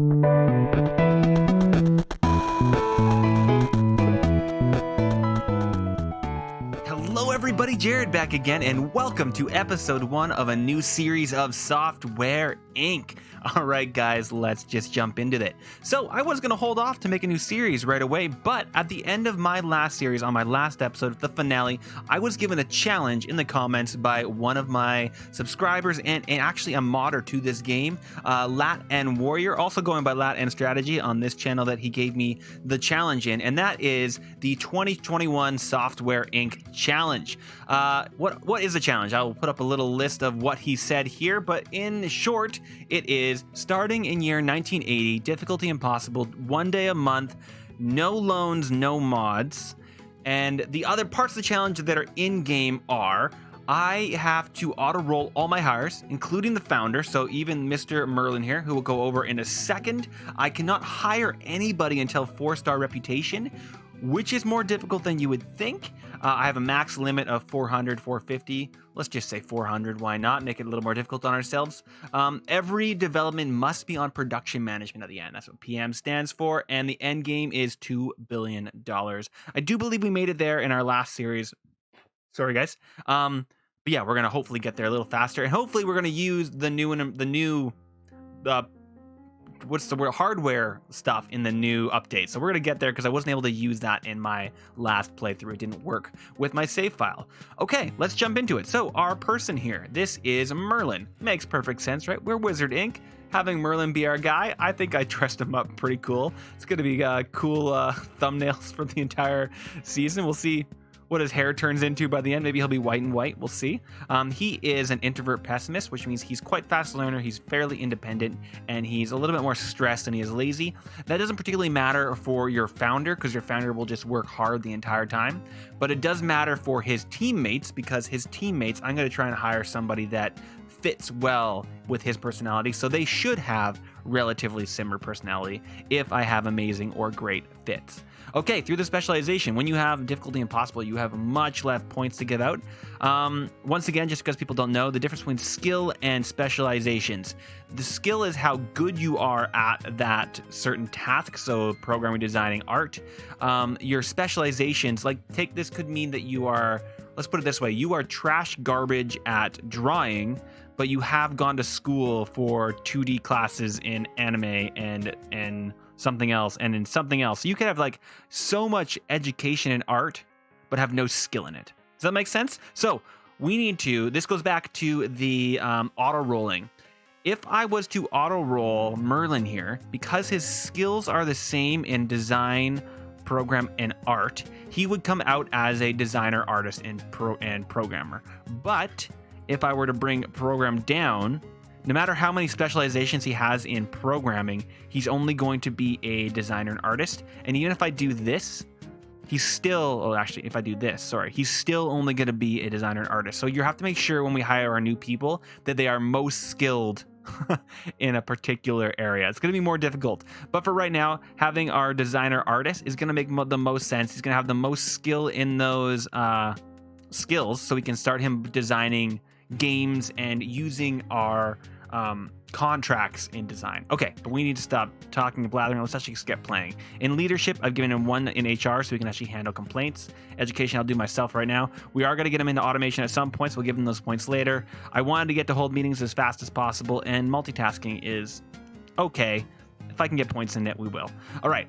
Hello everybody, Jared back again, and welcome to episode 1 of a new series of Software Inc. Alright guys, let's just jump into it. So I was going to hold off to make a new series right away, but at the end of my last series, on my last episode, the finale, I was given a challenge in the comments by one of my subscribers and actually a modder to this game, LatN Warrior, also going by LatN Strategy on this channel that he gave me the challenge in, and that is the 2021 Software Inc. challenge. What is the challenge? I will put up a little list of what he said here, but in short, it is starting in year 1980, difficulty impossible, 1 day a month, no loans, no mods, and the other parts of the challenge that are in-game are I have to auto-roll all my hires, including the founder, so even Mr. Merlin here, who will go over in a second. I cannot hire anybody until 4-star reputation, which is more difficult than you would think. I have a max limit of 400, 450. Let's just say 400. Why not? Make it a little more difficult on ourselves. Every development must be on production management at the end. That's what PM stands for. And the end game is $2 billion. I do believe we made it there in our last series. Sorry, guys. But yeah, we're going to hopefully get there a little faster. And hopefully we're going to use the new what's the word, hardware stuff in the new update. So we're gonna get there because I wasn't able to use that in my last playthrough. It didn't work with my save file. Okay, let's jump into it. So our person here, this is Merlin. Makes perfect sense, right? We're Wizard Inc. Having Merlin be our guy, I think I dressed him up pretty cool. It's gonna be cool thumbnails for the entire season. We'll see what his hair turns into by the end. Maybe he'll be white and white. We'll see. He is an introvert pessimist, which means he's quite fast learner. He's fairly independent, and he's a little bit more stressed than he is lazy. That doesn't particularly matter for your founder, because your founder will just work hard the entire time. But it does matter for his teammates, because his teammates, I'm going to try and hire somebody that fits well with his personality. So they should have relatively similar personality if I have amazing or great fits. Okay, through the specialization, when you have difficulty impossible, you have much less points to give out. Once again, just because people don't know, the difference between skill and specializations. The skill is how good you are at that certain task, so programming, designing, art. Your specializations, like this could mean that you are, let's put it this way, you are trash garbage at drawing, but you have gone to school for 2D classes in anime and something else, and in something else. You could have like so much education in art, but have no skill in it. Does that make sense? So we need to, this goes back to the auto rolling. If I was to auto roll Merlin here, because his skills are the same in design, program, and art, he would come out as a designer, artist, and programmer. But if I were to bring program down, no matter how many specializations he has in programming, he's only going to be a designer and artist. And even if I do this, he's still, oh, actually, if I do this, sorry, he's still only going to be a designer and artist. So you have to make sure when we hire our new people that they are most skilled in a particular area. It's going to be more difficult. But for right now, having our designer artist is going to make the most sense. He's going to have the most skill in those skills, so we can start him designing games and using our contracts in design. Okay, but we need to stop talking and blathering. Let's actually get playing. In leadership, I've given him 1 in HR so he can actually handle complaints. Education, I'll do myself right now. We are going to get him into automation at some points. We'll give him those points later. I wanted to get to hold meetings as fast as possible, and multitasking is okay. If I can get points in it, we will. All right,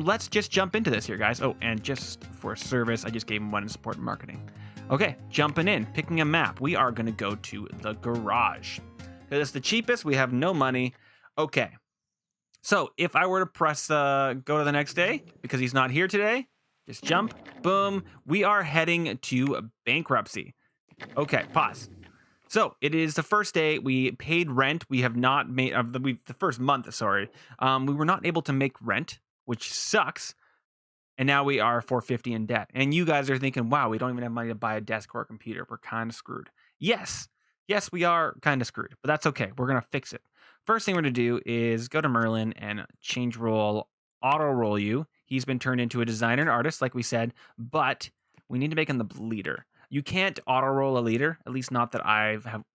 let's just jump into this here, guys. Oh, and just for service, I just gave him 1 in support and marketing. Okay, jumping in, picking a map. We are going to go to the garage. It's the cheapest. We have no money. Okay. So if I were to press go to the next day, because he's not here today, just jump. Boom. We are heading to bankruptcy. Okay, pause. So it is the first day. We paid rent. We have not made the first month. Sorry. We were not able to make rent, which sucks. And now we are $450 in debt. And you guys are thinking, wow, we don't even have money to buy a desk or a computer. We're kind of screwed. Yes, we are kind of screwed, but that's okay. We're going to fix it. First thing we're going to do is go to Merlin and change role, auto roll you. He's been turned into a designer and artist, like we said, but we need to make him the leader. You can't auto roll a leader, at least not that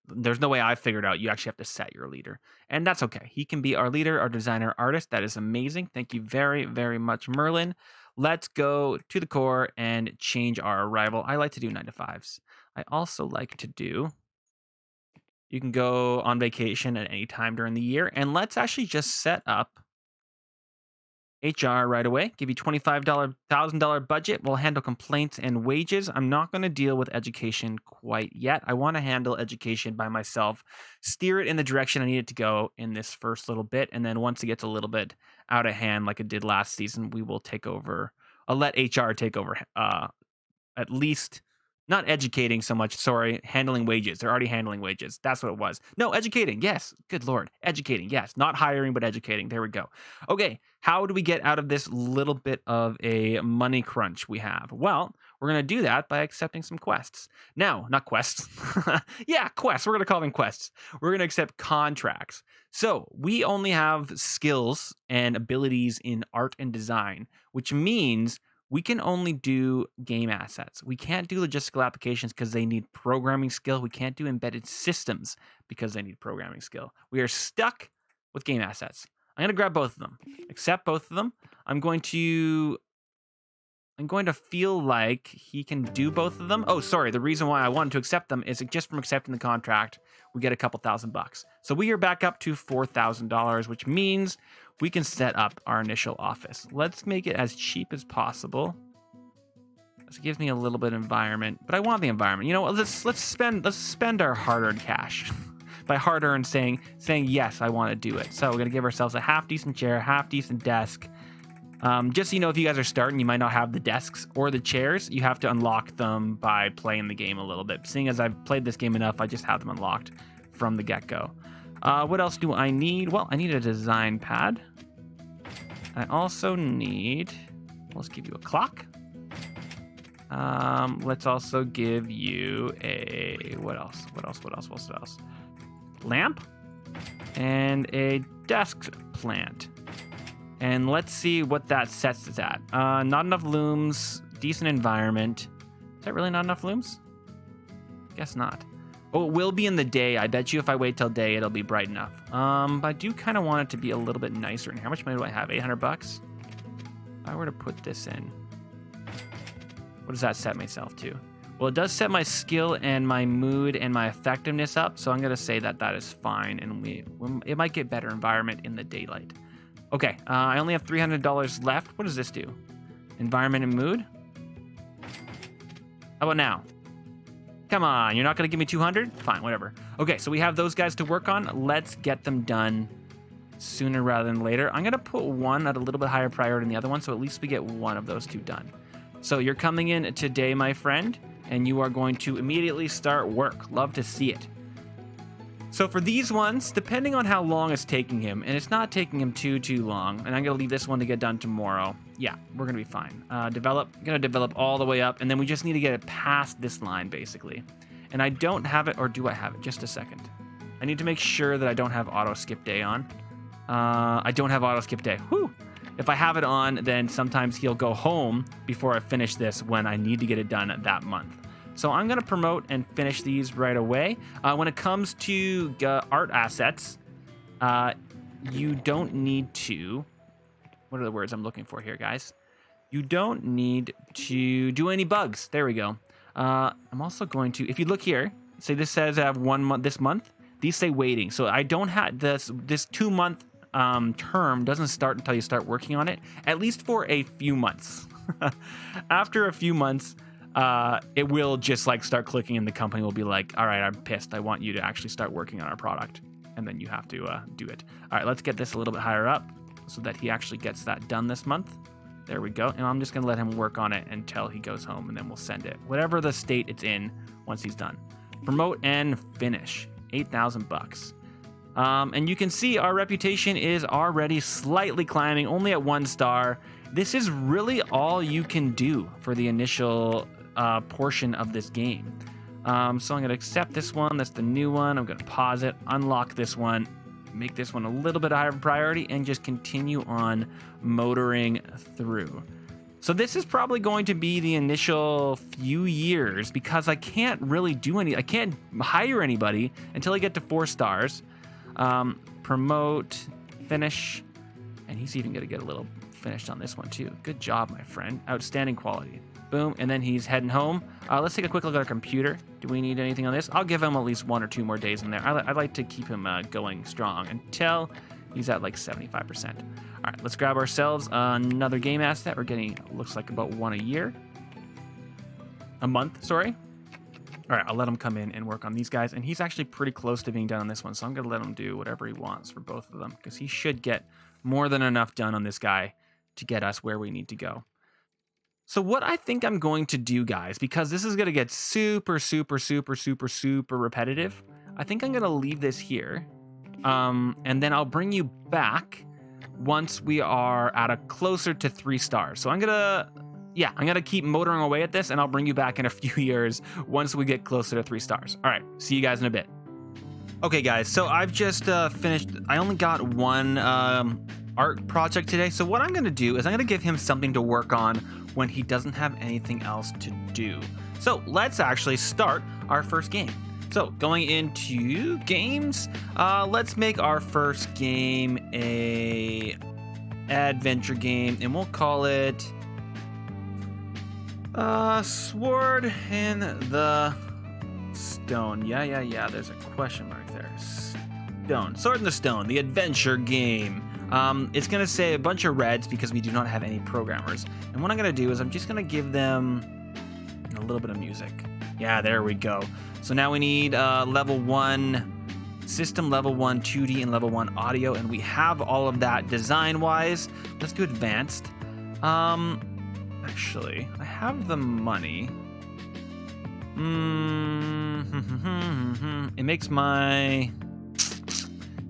there's no way I've figured out. You actually have to set your leader, and that's okay. He can be our leader, our designer, artist. That is amazing. Thank you very, very much, Merlin. Let's go to the core and change our arrival. I like to do 9 to 5s. I also like to do, you can go on vacation at any time during the year, and let's actually just set up HR right away. Give you $25,000 budget. We'll handle complaints and wages. I'm not going to deal with education quite yet. I want to handle education by myself, steer it in the direction I need it to go in this first little bit. And then once it gets a little bit out of hand, like it did last season, we will take over. I'll let HR take over, at least not educating so much. Sorry, handling wages. They're already handling wages. That's what it was. No, educating. Yes. Good Lord. Educating. Yes. Not hiring, but educating. There we go. Okay. How do we get out of this little bit of a money crunch we have? Well, we're going to do that by accepting some quests. No, not quests. Yeah, quests. We're going to call them quests. We're going to accept contracts. So we only have skills and abilities in art and design, which means we can only do game assets. We can't do logistical applications because they need programming skill. We can't do embedded systems because they need programming skill. We are stuck with game assets. I'm going to grab both of them, accept both of them. I'm going to feel like he can do both of them. Oh, sorry. The reason why I wanted to accept them is just from accepting the contract, we get a couple $1,000. So we are back up to $4,000, which means we can set up our initial office. Let's make it as cheap as possible. This gives me a little bit of environment, but I want the environment. You know, let's spend our hard-earned cash. By hard-earned, saying yes, I want to do it. So we're gonna give ourselves a half-decent chair, half-decent desk. Just so you know, if you guys are starting, you might not have the desks or the chairs. You have to unlock them by playing the game a little bit. Seeing as I've played this game enough, I just have them unlocked from the get-go. What else do I need? Well, I need a design pad. I also need, let's give you a clock. Let's also give you a, what else? Lamp and a desk plant. And let's see what that sets us at. Not enough looms, decent environment. Is that really not enough looms? Guess not. Oh, it will be in the day. I bet you if I wait till day, it'll be bright enough. But I do kind of want it to be a little bit nicer in here. How much money do I have? 800 bucks? If I were to put this in, what does that set myself to? Well, it does set my skill and my mood and my effectiveness up. So I'm going to say that that is fine. And it might get better environment in the daylight. Okay, I only have $300 left. What does this do? Environment and mood? How about now? Come on, you're not going to give me 200? Fine, whatever. Okay, so we have those guys to work on. Let's get them done sooner rather than later. I'm going to put one at a little bit higher priority than the other one, so at least we get one of those two done. So you're coming in today, my friend, and you are going to immediately start work. Love to see it. So for these ones, depending on how long it's taking him, and it's not taking him too long, and I'm going to leave this one to get done tomorrow. Yeah, we're going to be fine. Going to develop all the way up, and then we just need to get it past this line, basically. And I don't have it, or do I have it? Just a second. I need to make sure that I don't have auto skip day on. I don't have auto skip day. Whew! If I have it on, then sometimes he'll go home before I finish this when I need to get it done that month. So I'm going to promote and finish these right away. When it comes to art assets, you don't need to... What are the words I'm looking for here, guys? You don't need to do any bugs. There we go. I'm also going to... If you look here, say this says I have 1 month this month. These say waiting. So I don't have... This 2-month term doesn't start until you start working on it, at least for a few months. After a few months... it will just like start clicking and the company will be like, all right, I'm pissed. I want you to actually start working on our product. And then you have to do it. All right, let's get this a little bit higher up so that he actually gets that done this month. There we go. And I'm just going to let him work on it until he goes home and then we'll send it. Whatever the state it's in once he's done. Promote and finish. 8,000 bucks. And you can see our reputation is already slightly climbing, only at 1 star. This is really all you can do for the initial portion of this game. So I'm going to accept this one. That's the new one. I'm going to pause it, unlock this one, make this one a little bit higher priority, and just continue on motoring through. So this is probably going to be the initial few years because I can't really do I can't hire anybody until I get to 4 stars. Promote, finish, and he's even going to get a little finished on this one too. Good job, my friend. Outstanding quality. Boom, and then he's heading home. Let's take a quick look at our computer. Do we need anything on this? I'll give him at least 1 or 2 more days in there. I'd like to keep him going strong until he's at like 75%. All right, let's grab ourselves another game asset. We're getting, looks like about 1 a month, sorry. All right, I'll let him come in and work on these guys. And he's actually pretty close to being done on this one. So I'm going to let him do whatever he wants for both of them because he should get more than enough done on this guy to get us where we need to go. So what I think I'm going to do, guys, because this is going to get super repetitive, I think I'm going to leave this here. And then I'll bring you back once we are at a closer to 3 stars. So I'm going to keep motoring away at this, and I'll bring you back in a few years once we get closer to 3 stars. All right, see you guys in a bit. Okay, guys, so I've just finished. I only got 1 art project today. So what I'm going to do is I'm going to give him something to work on when he doesn't have anything else to do. So let's actually start our first game. So going into games, let's make our first game a adventure game, and we'll call it Sword in the Stone. Yeah. There's a question mark there. Stone. Sword in the Stone, the adventure game. It's going to say a bunch of reds because we do not have any programmers. And what I'm going to do is I'm just going to give them a little bit of music. Yeah, there we go. So now we need level 1 system, level 1 2D, and level 1 audio. And we have all of that design-wise. Let's do advanced. Actually, I have the money. It makes my...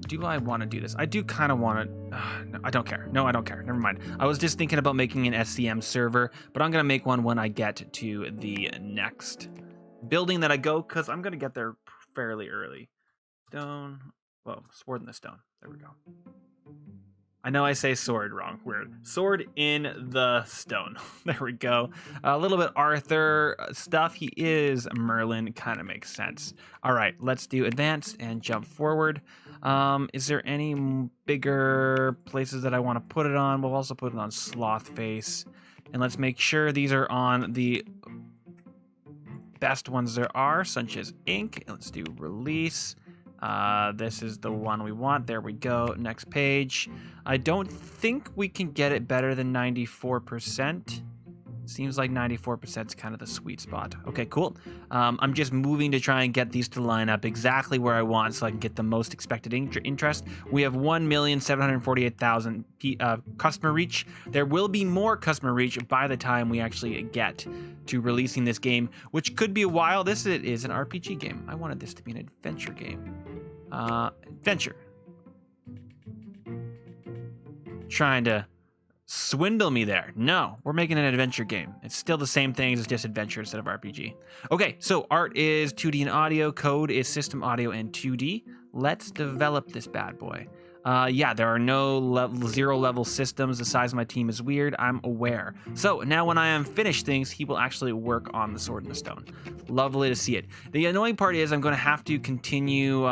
Do I want to do this? I do kind of want to... no, I don't care. No, I don't care. Never mind. I was just thinking about making an SCM server, but I'm going to make one when I get to the next building that I go, because I'm going to get there fairly early. Stone... Whoa, Sword in the Stone. There we go. I know I say sword wrong. Weird. Sword in the Stone. There we go. A little bit Arthur stuff. He is Merlin. Kind of makes sense. All right, let's do advanced and jump forward. Is there any bigger places that I want to put it on? We'll also put it on Sloth Face. And let's make sure these are on the best ones there are, such as ink. Let's do release. This is the one we want. There we go. Next page. I don't think we can get it better than 94%. Seems like 94% is kind of the sweet spot. Okay, cool. I'm just moving to try and get these to line up exactly where I want so I can get the most expected interest. We have 1,748,000 customer reach. There will be more customer reach by the time we actually get to releasing this game, which could be a while. This is an RPG game. I wanted this to be an adventure game. Adventure. Trying to swindle me there. No, we're making an adventure game. It's still the same thing, it's just adventure instead of RPG. Okay, so art is 2D and audio, code is system audio and 2D. Let's develop this bad boy. Yeah, there are no 0 level systems. The size of my team is weird. I'm aware. So now when I am finished things, he will actually work on the Sword in the Stone. Lovely to see it. The annoying part is I'm going to have to continue...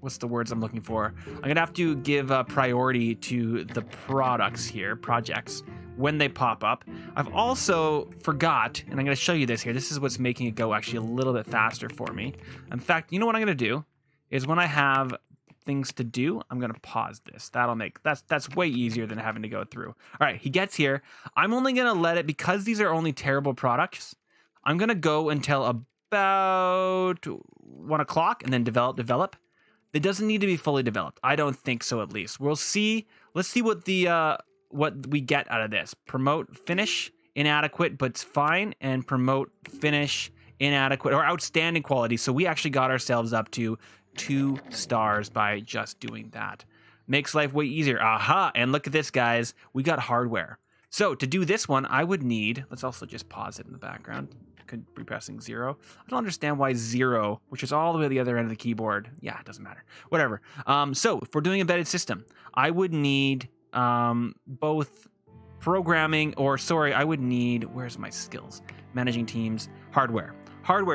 what's the words I'm looking for? I'm going to have to give priority to the projects when they pop up. I've also forgot, and I'm going to show you this here. This is what's making it go actually a little bit faster for me. In fact, you know what I'm going to do? Is when I have things to do, I'm going to pause this. That's way easier than having to go through. All right, he gets here. I'm only going to let it, because these are only terrible products, I'm going to go until about 1 o'clock and then develop. It doesn't need to be fully developed. I don't think so, at least. We'll see. Let's see what we get out of this. Promote, finish, inadequate, but it's fine. And promote, finish, inadequate, or outstanding quality. So we actually got ourselves up to 2 stars by just doing that. Makes life way easier. Aha! And look at this, guys. We got hardware. So to do this one, I would need... Let's also just pause it in the background. Could be pressing 0. I don't understand why 0, which is all the way to the other end of the keyboard. Yeah, it doesn't matter. Whatever. So if we're doing embedded system, I would need both programming, or sorry, I would need, where's my skills? Managing teams, hardware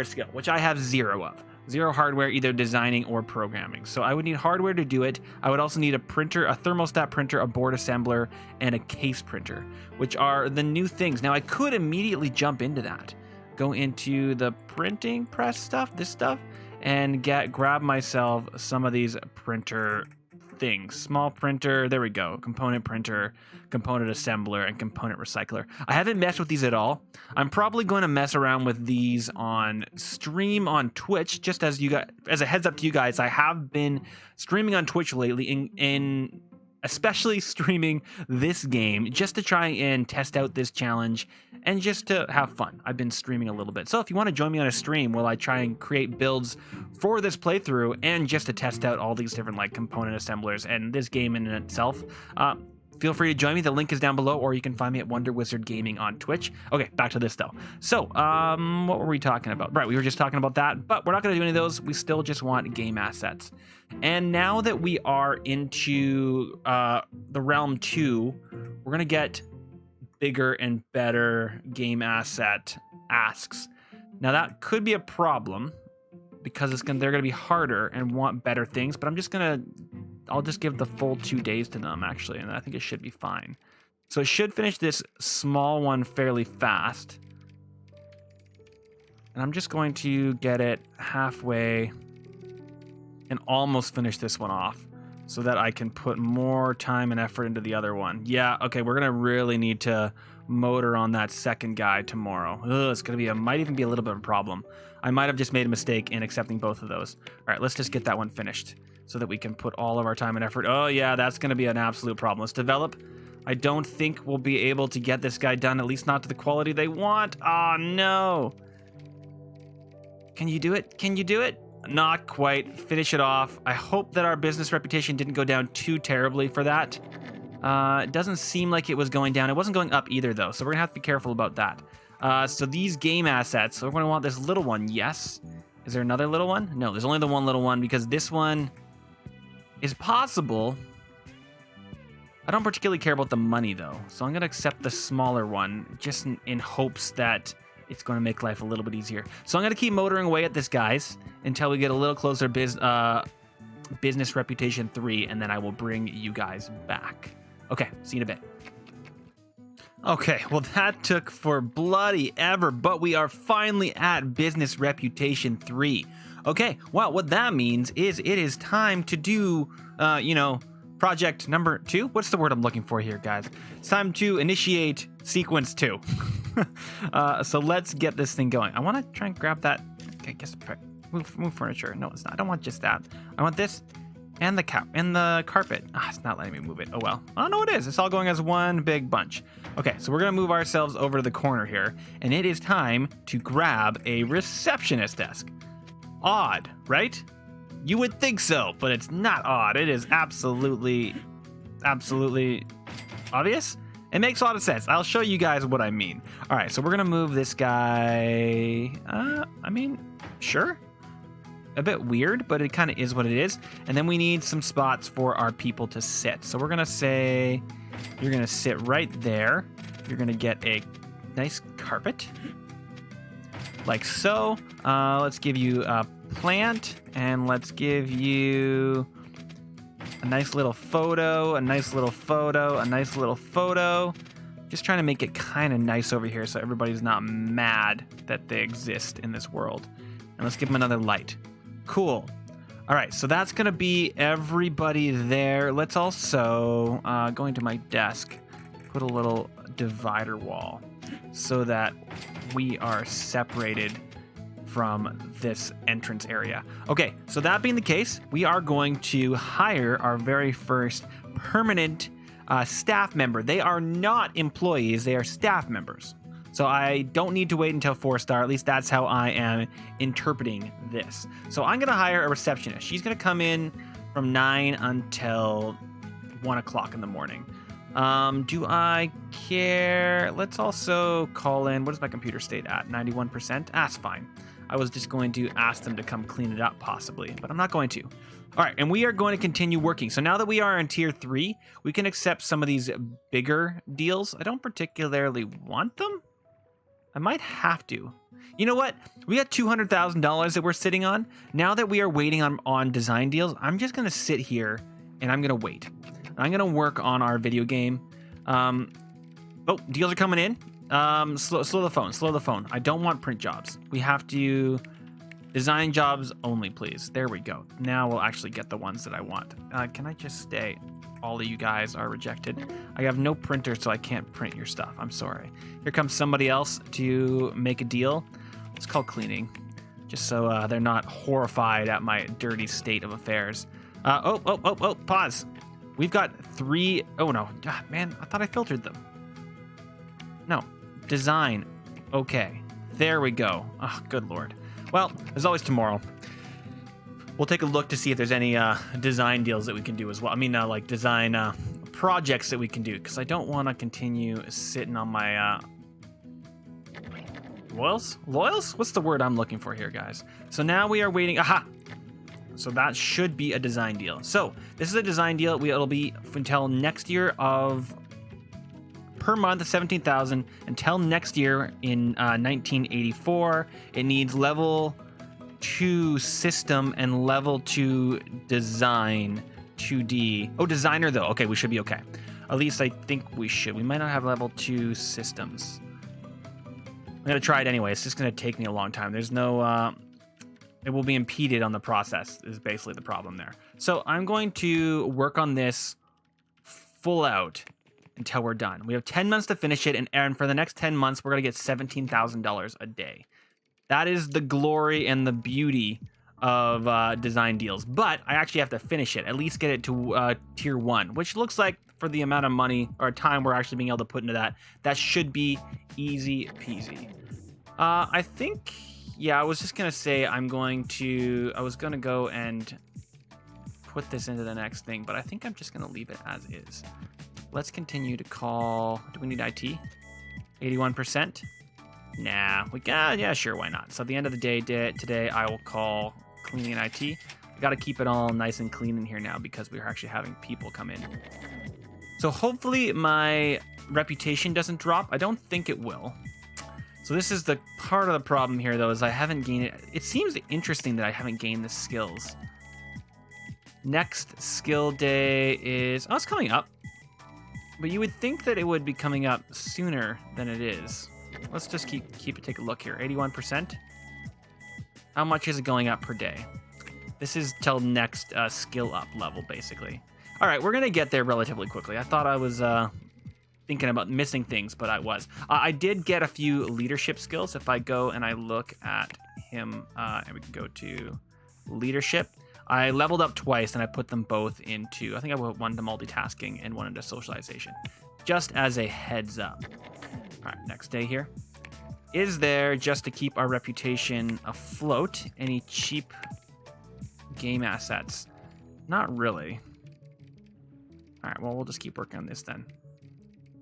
skill, which I have 0 of. 0 hardware, either designing or programming. So I would need hardware to do it. I would also need a printer, a thermostat printer, a board assembler, and a case printer, which are the new things. Now I could immediately jump into that. Go into the printing press stuff, this stuff, and grab myself some of these printer things. Small printer, there we go. Component printer, component assembler, and component recycler. I haven't messed with these at all. I'm probably going to mess around with these on stream on Twitch, just as a heads up to you guys. I have been streaming on Twitch lately, in especially streaming this game, just to try and test out this challenge and just to have fun. I've been streaming a little bit. So if you want to join me on a stream while I try and create builds for this playthrough and just to test out all these different like component assemblers and this game in itself, feel free to join me. The link is down below, or you can find me at Wonder Wizard Gaming on Twitch. Okay, back to this though. So, what were we talking about? Right, we were just talking about that, but we're not going to do any of those. We still just want game assets. And now that we are into the Realm 2, we're going to get bigger and better game asset asks. Now that could be a problem because they're going to be harder and want better things, but I'll just give the full 2 days to them actually, and I think it should be fine. So it should finish this small one fairly fast. And I'm just going to get it halfway and almost finish this one off so that I can put more time and effort into the other one. Yeah, okay, we're going to really need to motor on that second guy tomorrow. It's going to be might even be a little bit of a problem. I might have just made a mistake in accepting both of those. All right, let's just get that one finished so that we can put all of our time and effort. Oh yeah, that's going to be an absolute problem. Let's develop. I don't think we'll be able to get this guy done, at least not to the quality they want. Oh no. Can you do it? Can you do it? Not quite. Finish it off. I hope that our business reputation didn't go down too terribly for that. It doesn't seem like it was going down. It wasn't going up either though, so we're gonna have to be careful about that. So these game assets, so we're gonna want this little one, yes. Is there another little one? No, there's only the one little one because this one is possible. I don't particularly care about the money though, so I'm gonna accept the smaller one just in hopes that it's going to make life a little bit easier. So I'm going to keep motoring away at this, guys, until we get a little closer business reputation 3, and then I will bring you guys back. Okay, see you in a bit. Okay, well that took for bloody ever, but we are finally at business reputation 3. Okay, well what that means is it is time to do, project number 2. What's the word I'm looking for here, guys? It's time to initiate sequence 2. So let's get this thing going. I want to try and grab that. Okay, I guess move furniture. No, it's not. I don't want just that. I want this and the carpet. It's not letting me move it. Oh well. Oh no, it is. It's all going as one big bunch. Okay, so we're gonna move ourselves over to the corner here, and it is time to grab a receptionist desk. Odd, right? You would think so, but it's not odd. It is absolutely obvious. It makes a lot of sense. I'll show you guys what I mean. All right, so we're gonna move this guy. Sure. A bit weird, but it kind of is what it is. And then we need some spots for our people to sit. So we're gonna say, you're gonna sit right there. You're gonna get a nice carpet, like so. Let's give you a plant, and let's give you a nice little photo, a nice little photo, a nice little photo. Just trying to make it kind of nice over here so everybody's not mad that they exist in this world. And let's give them another light. Cool. All right, so that's going to be everybody there. Let's also, going to my desk, put a little divider wall so that we are separated from this entrance area. Okay, so that being the case, we are going to hire our very first permanent staff member. They are not employees, they are staff members. So I don't need to wait until 4-star, at least that's how I am interpreting this. So I'm gonna hire a receptionist. She's gonna come in from 9 until 1 o'clock in the morning. Do I care? Let's also call in, what does my computer state at? 91%? That's fine. I was just going to ask them to come clean it up possibly, but I'm not going to. All right, and we are going to continue working. So now that we are in tier 3, we can accept some of these bigger deals. I don't particularly want them. I might have to. You know what? We got $200,000 that we're sitting on. Now that we are waiting on design deals, I'm just going to sit here and I'm going to wait. I'm going to work on our video game. Oh, deals are coming in. Slow the phone. I don't want print jobs. We have to design jobs only, please. There we go. Now we'll actually get the ones that I want. Can I just stay? All of you guys are rejected. I have no printer, so I can't print your stuff. I'm sorry. Here comes somebody else to make a deal. It's called cleaning, just so they're not horrified at my dirty state of affairs. Pause. We've got 3. Oh no, man, I thought I filtered them. No, design. Okay, there we go. Oh, good Lord. Well, there's always tomorrow. We'll take a look to see if there's any design deals that we can do as well. I mean, like design projects that we can do, because I don't want to continue sitting on my loyals? What's the word I'm looking for here, guys? So now we are waiting. Aha! So that should be a design deal. So this is a design deal. It'll be until next year of per month 17,000 until next year in 1984. It needs level 2 system and level 2 design 2D. Oh, designer though. Okay, we should be okay. At least I think we should. We might not have level 2 systems. I'm gonna try it anyway. It's just gonna take me a long time. There's no it will be impeded on the process is basically the problem there. So I'm going to work on this full out until we're done. We have 10 months to finish it, and for the next 10 months, we're gonna get $17,000 a day. That is the glory and the beauty of design deals. But I actually have to finish it, at least get it to tier 1, which looks like for the amount of money or time we're actually being able to put into that should be easy peasy. I think, yeah, I was just gonna say I was gonna go and put this into the next thing, but I think I'm just gonna leave it as is. Let's continue to call. Do we need IT? 81%? Nah, yeah, sure, why not? So at the end of the day, today I will call cleaning and IT. We got to keep it all nice and clean in here now because we're actually having people come in. So hopefully my reputation doesn't drop. I don't think it will. So this is the part of the problem here, though, is I haven't gained it. It seems interesting that I haven't gained the skills. Next skill day is... Oh, it's coming up. But you would think that it would be coming up sooner than it is. Let's just take a look here. 81%. How much is it going up per day? This is till next skill up level, basically. All right, we're going to get there relatively quickly. I thought I was thinking about missing things, but I was. I did get a few leadership skills. If I go and I look at him, and we can go to leadership. I leveled up twice, and I put them both into, I think I put one into multitasking and one into socialization, just as a heads up. All right, next day here. Is there, just to keep our reputation afloat, any cheap game assets? Not really. All right, well, we'll just keep working on this then.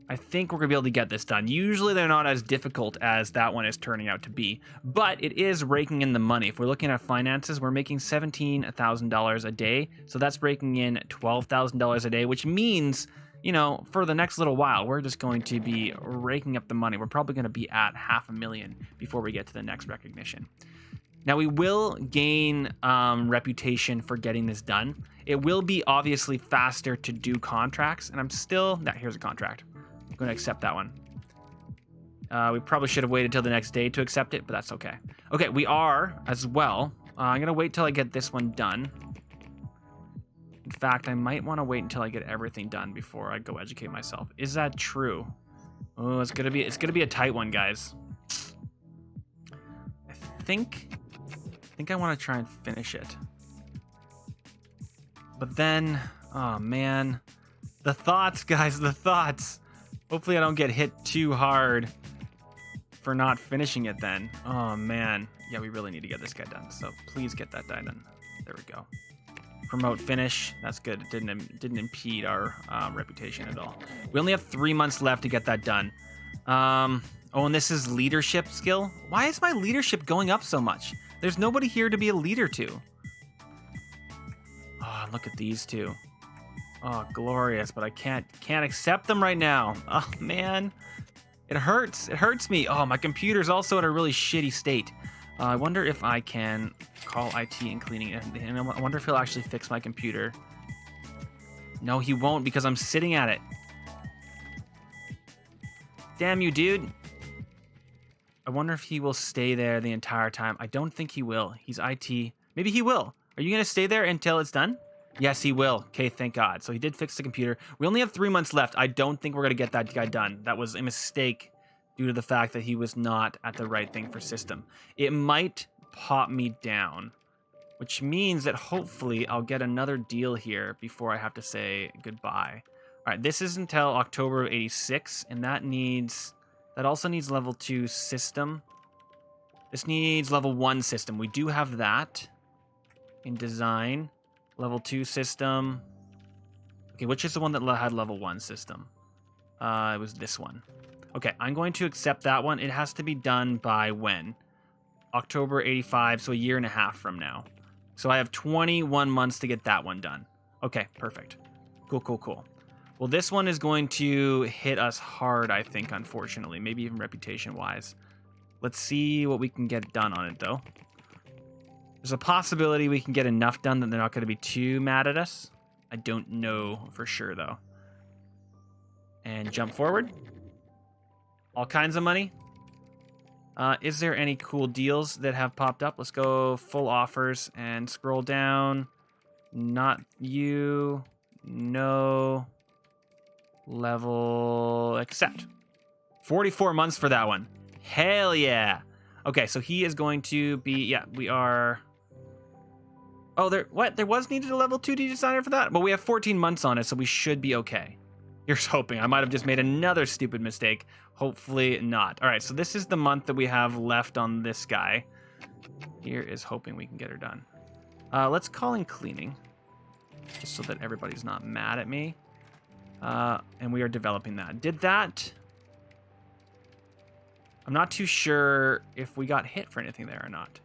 I think we're going to be able to get this done. Usually they're not as difficult as that one is turning out to be, but it is raking in the money. If we're looking at finances, we're making $17,000 a day, so that's raking in $12,000 a day, which means, you know, for the next little while, we're just going to be raking up the money. We're probably going to be at $500,000 before we get to the next recognition. Now, we will gain reputation for getting this done. It will be obviously faster to do contracts, and I'm still... here's a contract. I'm going to accept that one. We probably should have waited till the next day to accept it, but that's okay. Okay, we are as well. I'm going to wait till I get this one done. In fact, I might want to wait until I get everything done before I go educate myself. Is that true? Oh, it's gonna be a tight one, guys. I think I want to try and finish it. But then, oh man, the thoughts, guys, the thoughts. Hopefully I don't get hit too hard for not finishing it then. Oh man, yeah, we really need to get this guy done. So please get that guy done. There we go. Promote finish. That's good. It didn't impede our reputation at all. We only have 3 months left to get that done. Oh, and this is leadership skill. Why is my leadership going up so much? There's nobody here to be a leader to. Oh, look at these two. Oh, glorious, but I can't accept them right now. Oh, man. It hurts. It hurts me. Oh, my computer's also in a really shitty state. I wonder if I can call IT and cleaning it. And I wonder if he'll actually fix my computer. No, he won't because I'm sitting at it. Damn you, dude. I wonder if he will stay there the entire time. I don't think he will. He's IT. Maybe he will. Are you going to stay there until it's done? Yes, he will. Okay, thank God. So he did fix the computer. We only have 3 months left. I don't think we're going to get that guy done. That was a mistake due to the fact that he was not at the right thing for system. It might pop me down, which means that hopefully I'll get another deal here before I have to say goodbye. All right, this is until October of 86, and that also needs level 2 system. This needs level 1 system. We do have that in design. Level 2 system. Okay, which is the one that had level 1 system? It was this one. Okay, I'm going to accept that one. It has to be done by when? October 85, so a year and a half from now. So I have 21 months to get that one done. Okay, perfect. Cool. Well, this one is going to hit us hard, I think, unfortunately. Maybe even reputation-wise. Let's see what we can get done on it, though. There's a possibility we can get enough done that they're not going to be too mad at us. I don't know for sure, though. And jump forward. All kinds of money. Is there any cool deals that have popped up? Let's go full offers and scroll down. Not you. No. Level accept. 44 months for that one. Hell yeah. Okay, so he is going to be, yeah, we are. Oh, there was needed a level 2D designer for that? But we have 14 months on it, so we should be okay. Here's hoping. I might have just made another stupid mistake. Hopefully not. All right, so this is the month that we have left on this guy. Here is hoping we can get her done. Let's call in cleaning, just so that everybody's not mad at me. And we are developing that. Did that? I'm not too sure if we got hit for anything there or not.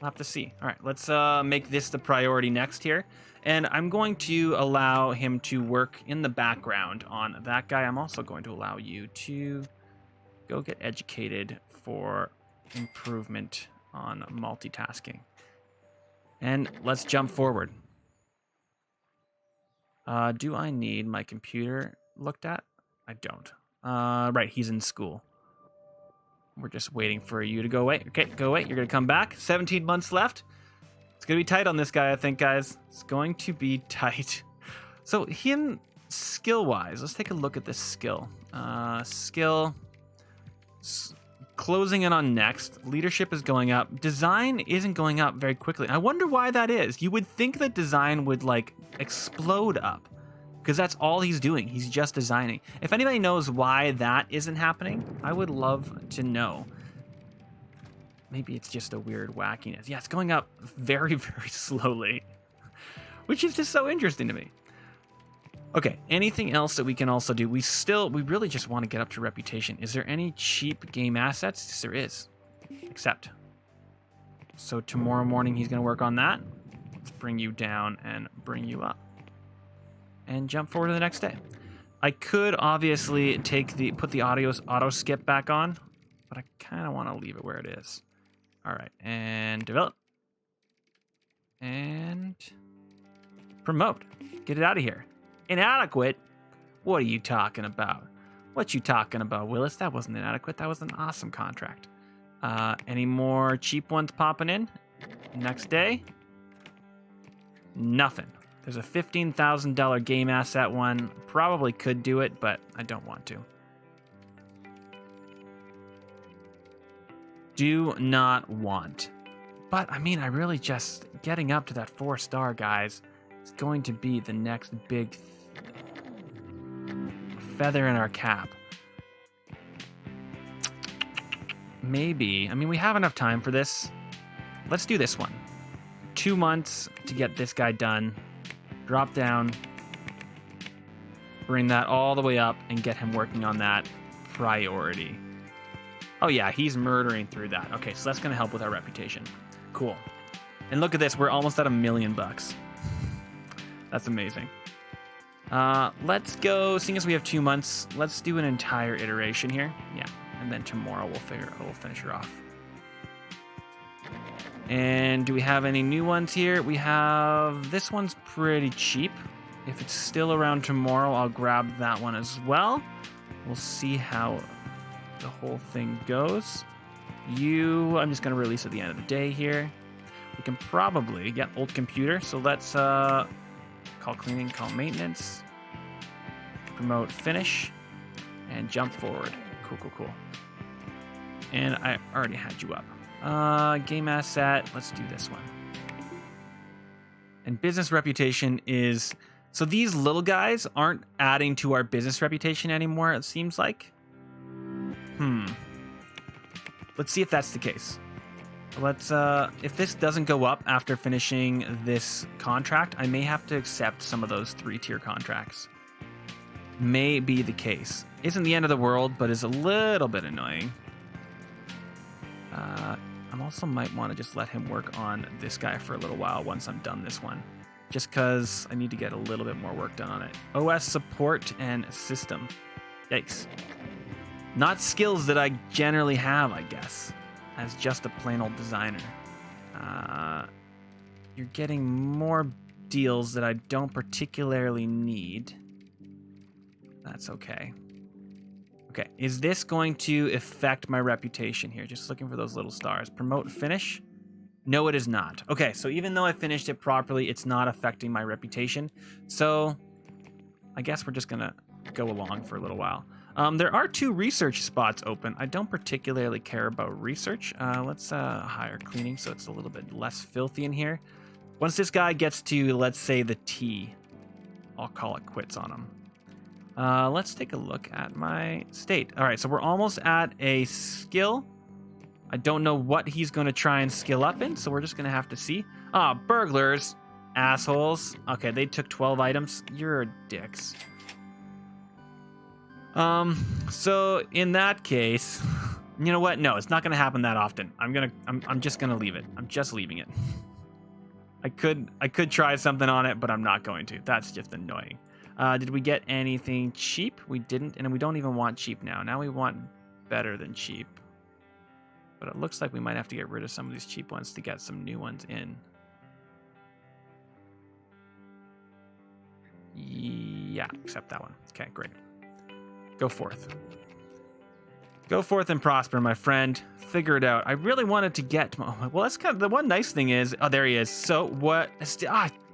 We'll have to see. All right, let's make this the priority next here. And I'm going to allow him to work in the background on that guy. I'm also going to allow you to go get educated for improvement on multitasking. And let's jump forward. Do I need my computer looked at? I don't. Right, he's in school. We're just waiting for you to go away. Okay, go away. You're going to come back. 17 months left. It's going to be tight on this guy, I think, guys. It's going to be tight. So him, skill-wise, let's take a look at this skill. Skill. Closing in on next. Leadership is going up. Design isn't going up very quickly. I wonder why that is. You would think that design would, like, explode up. Because that's all he's doing. He's just designing. If anybody knows why that isn't happening, I would love to know. Maybe it's just a weird wackiness. Yeah, it's going up very, very slowly. Which is just so interesting to me. Okay, anything else that we can also do? We really just want to get up to reputation. Is there any cheap game assets? Yes, there is. Accept. So tomorrow morning he's going to work on that. Let's bring you down and bring you up. And jump forward to the next day. I could obviously put the auto skip back on, but I kind of want to leave it where it is. All right, and develop. And promote. Get it out of here. Inadequate? What are you talking about? What you talking about, Willis? That wasn't inadequate. That was an awesome contract. Any more cheap ones popping in? Next day? Nothing. There's a $15,000 game asset one. Probably could do it, but I don't want to. Do not want. But, I mean, I really just... Getting up to that 4-star, guys, is going to be the next big feather in our cap. Maybe. I mean, we have enough time for this. Let's do this one. 2 months to get this guy done. Drop down. Bring that all the way up and get him working on that priority. Oh yeah, he's murdering through that. Okay, so that's going to help with our reputation. Cool. And look at this, we're almost at $1 million. That's amazing. Let's go, seeing as we have 2 months, let's do an entire iteration here. Yeah, and then tomorrow we'll finish her off. And do we have any new ones here? We have, this one's pretty cheap. If it's still around tomorrow, I'll grab that one as well. We'll see how the whole thing goes. I'm just going to release at the end of the day here. We can probably get old computer. So let's call cleaning, call maintenance, promote finish, and jump forward. Cool. And I already had you up. Game asset, let's do this one. And business reputation is, so these little guys aren't adding to our business reputation anymore, it seems like. Let's see if that's the case. Let's, if this doesn't go up after finishing this contract, I may have to accept some of those 3-tier contracts. May be the case. Isn't the end of the world, but is a little bit annoying. I also might want to just let him work on this guy for a little while once I'm done this one. Just because I need to get a little bit more work done on it. OS support and system. Yikes. Not skills that I generally have, I guess, as just a plain old designer. You're getting more deals that I don't particularly need. That's okay. Okay, is this going to affect my reputation here? Just looking for those little stars. Promote finish? No, it is not. Okay, so even though I finished it properly, it's not affecting my reputation. So I guess we're just gonna go along for a little while. There are 2 research spots open. I don't particularly care about research. Let's hire cleaning so it's a little bit less filthy in here. Once this guy gets to, let's say, the T, I'll call it quits on him. Let's take a look at my state. All right, so we're almost at a skill. I don't know what he's going to try and skill up in, so we're just going to have to see. Burglars. Assholes. Okay, they took 12 items. You're dicks. So in that case, you know what? No, it's not going to happen that often. I'm just going to leave it. I'm just leaving it. I could try something on it, but I'm not going to. That's just annoying. Did we get anything cheap? We didn't, and we don't even want cheap now. Now we want better than cheap. But it looks like we might have to get rid of some of these cheap ones to get some new ones in. Yeah, accept that one. Okay, great. Go forth. Go forth and prosper, my friend. Figure it out. I really wanted to get... well, that's kind of... the one nice thing is... oh, there he is. So what...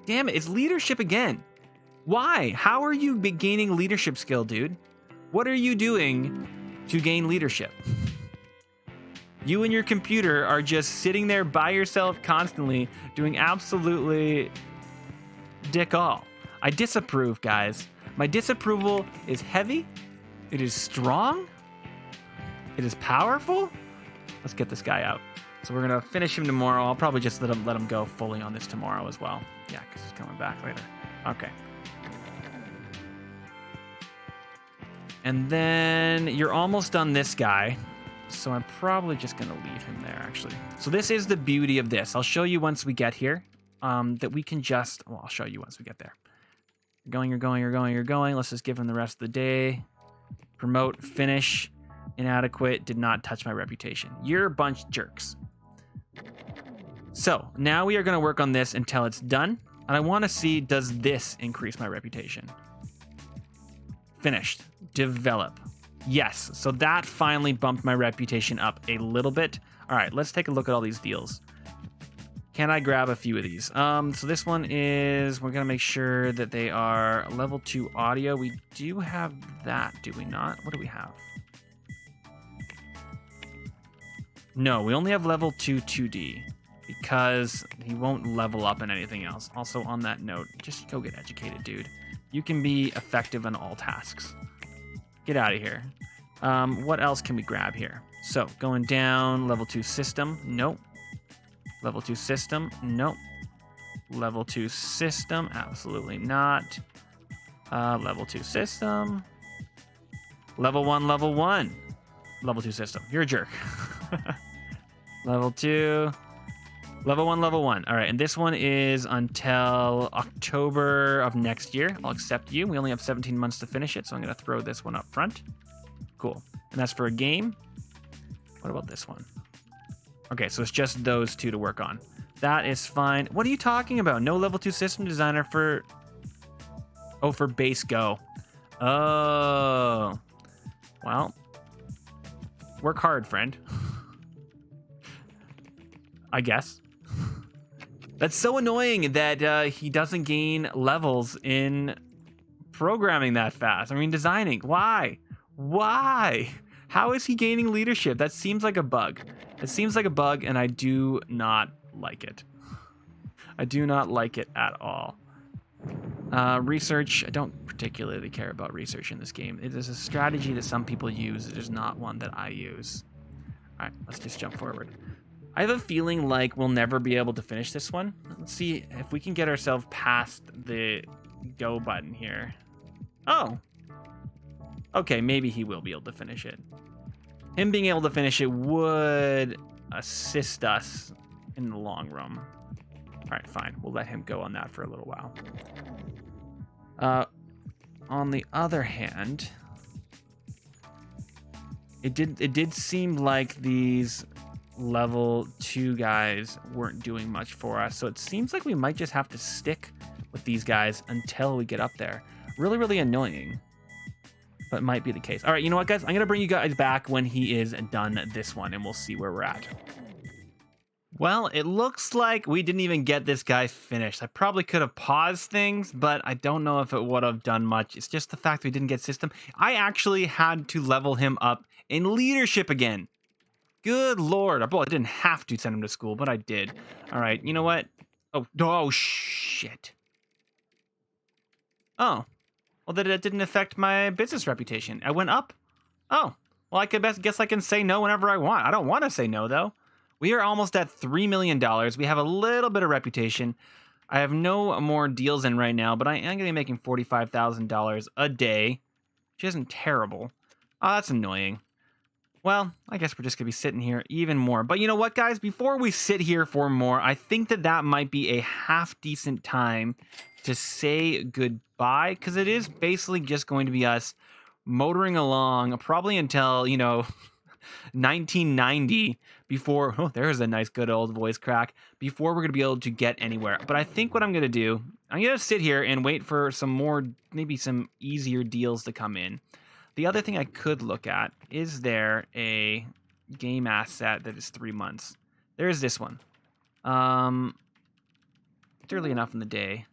damn it. It's leadership again. Why? How are you gaining leadership skill, dude? What are you doing to gain leadership? You and your computer are just sitting there by yourself constantly doing absolutely dick all. I disapprove, guys. My disapproval is heavy. It is strong. It is powerful. Let's get this guy out. So we're gonna finish him tomorrow. I'll probably just let him go fully on this tomorrow as well. Yeah, because he's coming back later. Okay. And then you're almost done this guy. So I'm probably just going to leave him there, actually. So this is the beauty of this. I'll show you once we get here that we can just... well, I'll show you once we get there. You're going. Let's just give him the rest of the day. Promote, finish, inadequate, did not touch my reputation. You're a bunch of jerks. So now we are going to work on this until it's done. And I want to see, does this increase my reputation? Finished. Develop. Yes, so that finally bumped my reputation up a little bit. All right, let's take a look at all these deals. Can I grab a few of these? So this one is, we're gonna make sure that they are level 2 audio. We do have that, do we not? What do we have? No, we only have level 2 2D because he won't level up in anything else. Also on that note, just go get educated, dude. You can be effective on all tasks. Get out of here. What else can we grab here? So going down, level 2 system. Nope. Level 2 system. Nope. Level 2 system. Absolutely not. Level 2 system. Level 1, level 1. Level 2 system. You're a jerk. Level 2. Level 1, level 1. All right, and this one is until October of next year. I'll accept you. We only have 17 months to finish it, so I'm going to throw this one up front. Cool. And that's for a game. What about this one? Okay, so it's just those two to work on. That is fine. What are you talking about? No level 2 system designer for... Oh, for base Go. Oh. Well. Work hard, friend. I guess. That's so annoying that he doesn't gain levels in programming that fast. I mean, designing. Why? Why? How is he gaining leadership? That seems like a bug. It seems like a bug, and I do not like it. I do not like it at all. Research. I don't particularly care about research in this game. It is a strategy that some people use. It is not one that I use. All right, let's just jump forward. I have a feeling like we'll never be able to finish this one. Let's see if we can get ourselves past the go button here. Oh. Okay, maybe he will be able to finish it. Him being able to finish it would assist us in the long run. All right, fine. We'll let him go on that for a little while. On the other hand, it did seem like these level 2 guys weren't doing much for us, so it seems like we might just have to stick with these guys until we get up there. Really, really annoying, but might be the case. All right, you know what, guys? I'm gonna bring you guys back when he is done this one, and we'll see where we're at. Well, it looks like we didn't even get this guy finished. I probably could have paused things, but I don't know if it would have done much. It's just the fact we didn't get system. I actually had to level him up in leadership again. Good Lord. Well, I didn't have to send him to school, but I did. All right, you know what? Oh, shit. Oh, well, that didn't affect my business reputation. I went up. Oh, well, I guess I can say no whenever I want. I don't want to say no, though. We are almost at $3 million. We have a little bit of reputation. I have no more deals in right now, but I am going to be making $45,000 a day, which isn't terrible. Oh, that's annoying. Well, I guess we're just going to be sitting here even more. But you know what, guys? Before we sit here for more, I think that might be a half-decent time to say goodbye, because it is basically just going to be us motoring along, probably until, 1990, before, oh, there's a nice good old voice crack, before we're going to be able to get anywhere. But I think what I'm going to do, I'm going to sit here and wait for some more, maybe some easier deals to come in. The other thing I could look at, is there a game asset that is 3 months? There is this one. It's early enough in the day.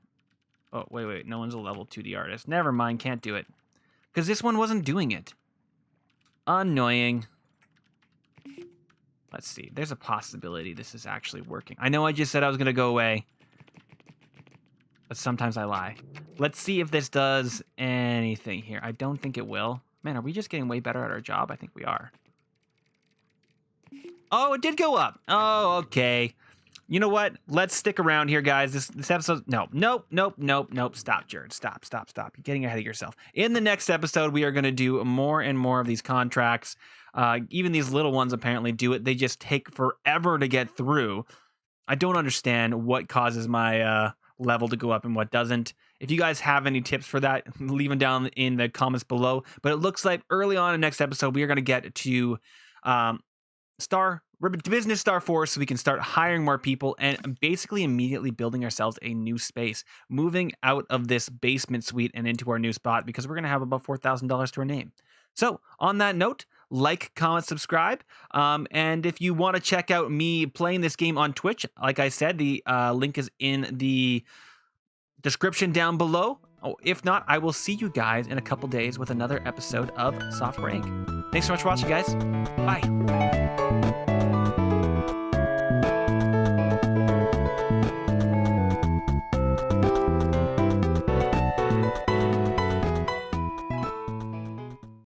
Oh, wait, no one's a level 2D artist. Never mind, can't do it. Because this one wasn't doing it. Annoying. Let's see. There's a possibility this is actually working. I know I just said I was going to go away, but sometimes I lie. Let's see if this does anything here. I don't think it will. Man, are we just getting way better at our job? I think we are. Oh, it did go up. Oh, okay. You know what? Let's stick around here, guys. This episode... Nope. Stop, Jared. Stop. You're getting ahead of yourself. In the next episode, we are going to do more and more of these contracts. Even these little ones apparently do it. They just take forever to get through. I don't understand what causes my level to go up and what doesn't. If you guys have any tips for that, leave them down in the comments below. But it looks like early on in the next episode, we are going to get to Business Star 4, so we can start hiring more people and basically immediately building ourselves a new space, moving out of this basement suite and into our new spot, because we're going to have about $4,000 to our name. So on that note, like, comment, subscribe. And if you want to check out me playing this game on Twitch, like I said, the link is in the description down below. Oh, if not, I will see you guys in a couple days with another episode of Software Inc. Thanks so much for watching, guys. Bye.